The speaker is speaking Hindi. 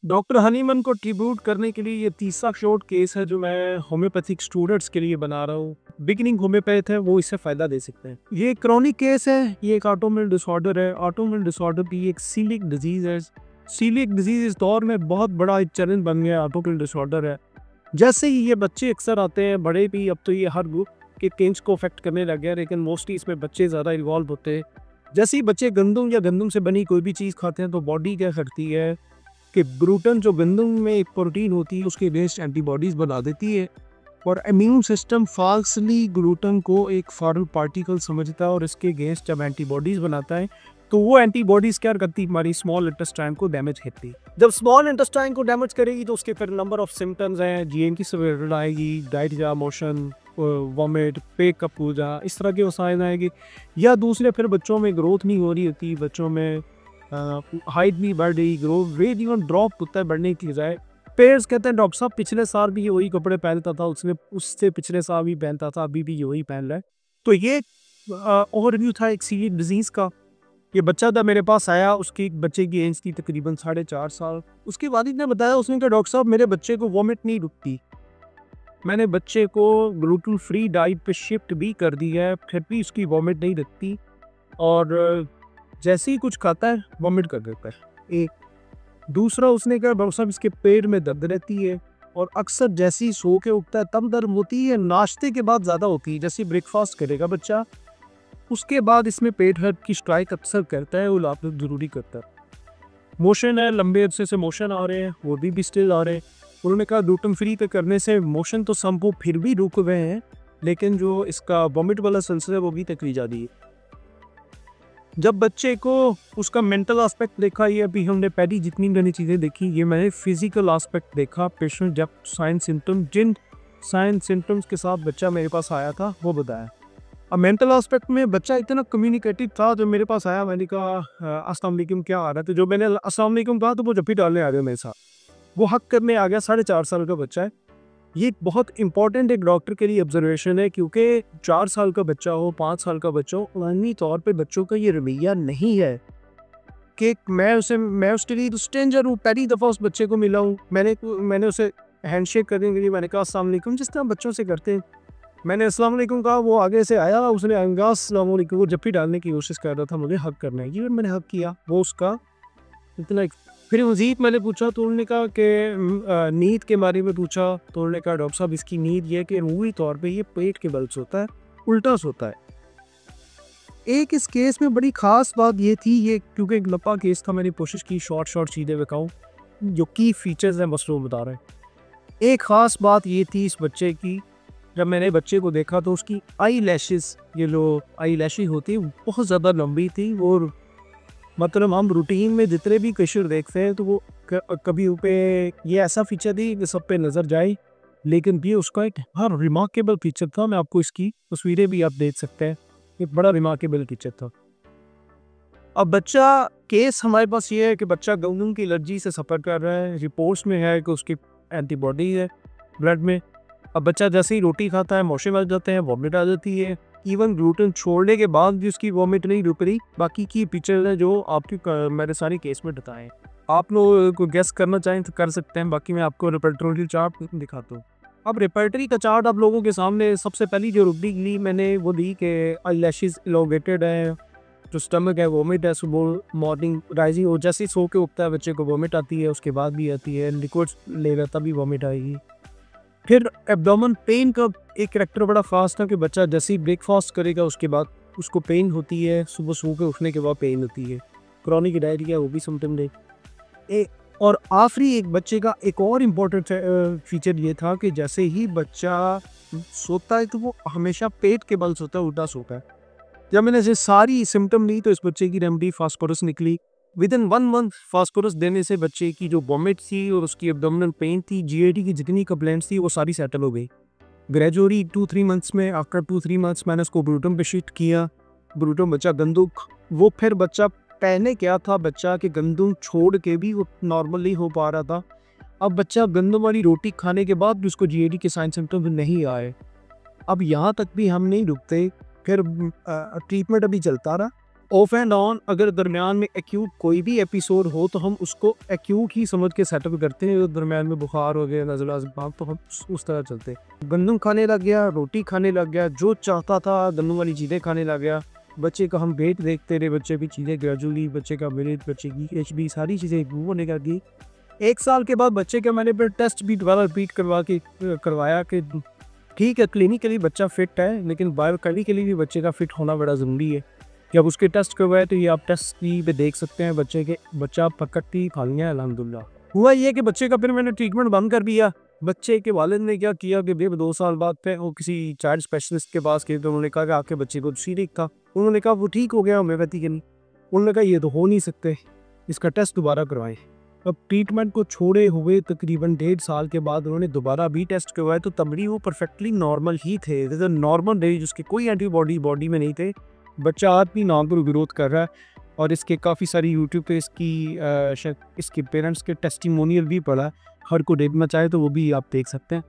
डॉक्टर हनीमन को ट्रिब्यूट करने के लिए ये तीसरा शॉर्ट केस है जो मैं होम्योपैथिक स्टूडेंट्स के लिए बना रहा हूँ। बिगिनिंग होम्योपैथ है वो इससे फ़ायदा दे सकते हैं। ये क्रॉनिक केस है, ये एक ऑटोइम्यून डिसऑर्डर है। ऑटोइम्यून डिसऑर्डर भी एक सीलिक डिजीज़ है। सीलिक डिजीज़ इस दौर में बहुत बड़ा एक चैलेंज बन गया, ऑटोइम्यून डिसऑर्डर है। जैसे ही ये बच्चे अक्सर आते हैं, बड़े भी, अब तो ये हर ग्रुप के केस को अफेक्ट करने लग गया, लेकिन मोस्टली इसमें बच्चे ज़्यादा इन्वॉल्व होते हैं। जैसे ही बच्चे गंदम या गंदम से बनी कोई भी चीज़ खाते हैं तो बॉडी क्या करती है कि ग्लूटन जो गंदम में एक प्रोटीन होती है उसके अगेंस्ट एंटीबॉडीज़ बना देती है, और इम्यून सिस्टम फाल्सली ग्लूटन को एक फॉरेन पार्टिकल समझता है और इसके अगेंस्ट जब एंटीबॉडीज़ बनाता है तो वो एंटीबॉडीज़ क्या करती है, हमारी स्मॉल इंटेस्टाइन को डैमेज करती है। जब स्मॉल इंटेस्टाइन को डैमेज करेगी तो उसके फिर नंबर ऑफ सिम्टम्स हैं, जीएन की सिवियरिटी आएगी, डायरिया, मोशन, वॉमिट, पेट का पूजा, इस तरह के साइन आएगी। या दूसरे फिर बच्चों में ग्रोथ नहीं हो रही होती, बच्चों में हाइट भी बढ़ रही, ग्रो वेट इवन ड्रॉप होता है बढ़ने की बजाय। पेरेंट्स कहते हैं डॉक्टर साहब पिछले साल भी ये वही कपड़े पहनता था, उसने उससे पिछले साल भी पहनता था, अभी भी ये वही पहन रहा है। तो ये ओवरव्यू था एक सीरियस डिजीज़ का। ये बच्चा था मेरे पास आया, उसकी बच्चे की एज थी तकरीबन 4.5 साल। उसके वालिद ने बताया, उसने कहा डॉक्टर साहब मेरे बच्चे को वॉमिट नहीं रुकती। मैंने बच्चे को ग्लूटेन फ्री डाइट पे शिफ्ट भी कर दी है, फिर भी उसकी वॉमिट नहीं रुकती, और जैसे ही कुछ खाता है वॉमिट कर देता है। एक दूसरा, उसने कहा डॉक्टर साहब इसके पेट में दर्द रहती है, और अक्सर जैसे ही सो के उठता है तब दर्द होती है, नाश्ते के बाद ज़्यादा होती है। जैसे ब्रेकफास्ट करेगा बच्चा उसके बाद इसमें पेट दर्द की स्ट्राइक अक्सर करता है, वो लाभ ज़रूरी करता है। मोशन है, लंबे अरसे से मोशन आ रहे हैं, वो भी स्टिल आ रहे हैं। उन्होंने कहा ग्लूटेन फ्री पे करने से मोशन तो संभव फिर भी रुक गए हैं, लेकिन जो इसका वॉमिट वाला सिलसिला है वो भी तकलीफ जा रही है। जब बच्चे को उसका मेंटल एस्पेक्ट देखा, ये अभी हमने पहली जितनी मैंने चीज़ें देखी, ये मैंने फिजिकल एस्पेक्ट देखा। पेशेंट जब जिन साइन सिम्टम्स के साथ बच्चा मेरे पास आया था वो बताया। अब मेंटल एस्पेक्ट में बच्चा इतना कम्युनिकेटिव था, जो मेरे पास आया मैंने कहा अस्सलाम वालेकुम क्या आ रहा था, जो मैंने अस्सलाम वालेकुम कहा तो वो जब भी डालने आ गया मेरे साथ, वो हक करने आ गया। 4.5 साल का बच्चा है। ये बहुत इंपॉर्टेंट एक डॉक्टर के लिए ऑब्जर्वेशन है, क्योंकि 4 साल का बच्चा हो, 5 साल का बच्चा हो, अमूमी तौर पे बच्चों का ये रवैया नहीं है कि मैं उसके लिए स्ट्रेंजर हूँ, पहली दफ़ा उस बच्चे को मिला हूँ, मैंने उसे हैंडशेक करने के लिए मैंने कहा अस्सलाम वालेकुम, जिस तरह बच्चों से करते हैं। मैंने अस्सलाम वालेकुम कहा, वो आगे से आया, उसने अस्सलाम वालेकुम वो जप्पी डालने की कोशिश कर रहा था, मुझे हक करना है, ये मैंने हक किया, वो उसका इतना। फिर मज़ीद मैंने पूछा तो उन्होंने कहा कि नींद के बारे में पूछा, तो उन्होंने कहा डॉक्टर साहब इसकी नींद ये है कि अमूमी तौर पे ये पेट के बल सोता है, उल्टा सोता है। एक इस केस में बड़ी ख़ास बात ये थी, ये क्योंकि एक लंबा केस था, मैंने कोशिश की शॉर्ट चीज़ें बताऊँ, जो की फीचर्स हैं बस वो बता रहे हैं। एक ख़ास बात ये थी इस बच्चे की, जब मैंने बच्चे को देखा तो उसकी आई लैशेस, ये जो आई लैशेस होती है बहुत ज़्यादा लंबी थी, और मतलब हम रूटीन में जितने भी किशोर देखते हैं तो वो कभी पे ये ऐसा फीचर थी कि सब पे नज़र जाए, लेकिन ये उसका एक रिमार्केबल फीचर था। मैं आपको इसकी तस्वीरें भी आप देख सकते हैं, एक बड़ा रिमार्केबल फीचर था। अब बच्चा केस हमारे पास ये है कि बच्चा गंदम की एलर्जी से सफ़र कर रहा है, रिपोर्ट्स में है कि उसकी एंटीबॉडी है ब्लड में। अब बच्चा जैसे ही रोटी खाता है मोशन आ जाते हैं, वॉमिट आ जाती है। इवन ग्लूटेन छोड़ने के बाद भी उसकी वॉमिट नहीं रुक रही। बाकी की पिक्चर है जो आपकी मैंने सारी केस में बताए। आप लोग को गेस करना चाहें तो कर सकते हैं, बाकी मैं आपको रेपर्टरी चार्ट दिखाता हूँ। अब रेपर्टरी का चार्ट आप लोगों के सामने, सबसे पहली जो रुब्रिक ली मैंने वो ली कि आईलैशेस इलोंगेटेड है, जो स्टमक है वॉमिट है, सुबह मॉर्निंग राइजिंग हो, जैसे ही सो के उठता है बच्चे को वॉमिट आती है, उसके बाद भी आती है, लिक्विड्स ले रहा तभी वॉमिट आएगी। फिर एब्डोमेन पेन का एक करैक्टर बड़ा ख़ास था कि बच्चा जैसे ही ब्रेकफास्ट करेगा उसके बाद उसको पेन होती है, सुबह सो के उठने के बाद पेन होती है। क्रॉनिक डायरिया वो भी सिम्टम दे। और आखिरी एक बच्चे का एक और इम्पोर्टेंट फीचर ये था कि जैसे ही बच्चा सोता है तो वो हमेशा पेट के बल सोता है, उल्टा सोता है। जब मैंने ऐसे सारी सिम्टम ली तो इस बच्चे की रेमडी फास्फोरस निकली। विद इन 1 मंथ फास्फोरस देने से बच्चे की जो वॉमिट थी और उसकी एब्डोमिनल पेन थी, जीआईटी की जितनी कंप्लेंट्स थी वो सारी सेटल हो गई। ग्रेजुअली 2-3 मंथ्स में, आफ्टर 2-3 मंथ्स मैंने उसको ब्रूटम पे शिफ्ट किया। ब्रूटम बच्चा गंदुक, वो फिर बच्चा पहले क्या था, बच्चा के गंदम छोड़ के भी वो नॉर्मल नहीं हो पा रहा था। अब बच्चा गंदम वाली रोटी खाने के बाद भी उसको जीआईटी के साइन सिम्टम नहीं आए। अब यहाँ तक भी हम नहीं रुकते, फिर ट्रीटमेंट अभी चलता रहा। ऑफ एंड ऑन, अगर दरमियान में एक्यूट कोई भी एपिसोड हो तो हम उसको एक्यूट ही समझ के सेटअप करते हैं। दरमियान में बुखार हो गया, नज़ला ज़ुकाम, तो हम उस तरह चलते हैं। गंदम खाने लग गया, रोटी खाने लग गया, जो चाहता था गंदम वाली चीज़ें खाने लग गया। बच्चे का हम वेट देखते रहे, बच्चे की चीज़ें ग्रेजुअली, बच्चे का वेट, बच्चे की HB, सारी चीज़ें इम्प्रूव होने लगी। 1 साल के बाद बच्चे का मैंने फिर टेस्ट भी दोबारा रिपीट करवाया कि ठीक है, क्लिनिकली बच्चा फिट है, लेकिन बायोकेमिकली भी बच्चे का फिट होना बड़ा ज़रूरी है। कि अब उसके टेस्ट करवाए तो ये आप टेस्ट पे देख सकते हैं बच्चे के, बच्चा पकड़ती खालियाँ है अल्हम्दुलिल्लाह। हुआ ये कि बच्चे का फिर मैंने ट्रीटमेंट बंद कर दिया। बच्चे के वालिद ने क्या किया कि भैया 2 साल बाद फिर वो किसी चाइल्ड स्पेशलिस्ट के पास गए, तो उन्होंने कहा कि आपके बच्चे को ठीक था। उन्होंने कहा वो ठीक हो गया होम्योपैथी के लिए। उन्होंने कहा ये तो हो नहीं सकते, इसका टेस्ट दोबारा करवाएं। अब ट्रीटमेंट को छोड़े हुए तकरीबन 1.5 साल के बाद उन्होंने दोबारा भी टेस्ट करवाए, तो तब भी वो परफेक्टली नॉर्मल ही थे। नॉर्मल रेंज, उसके कोई एंटीबॉडी बॉडी में नहीं थे। बच्चा आज भी नॉर्मल ग्रोथ कर रहा है और इसके काफ़ी सारी यूट्यूब पे इसकी इसके पेरेंट्स के टेस्टिमोनियल भी पड़ा है। हर को देखना चाहे तो वो भी आप देख सकते हैं।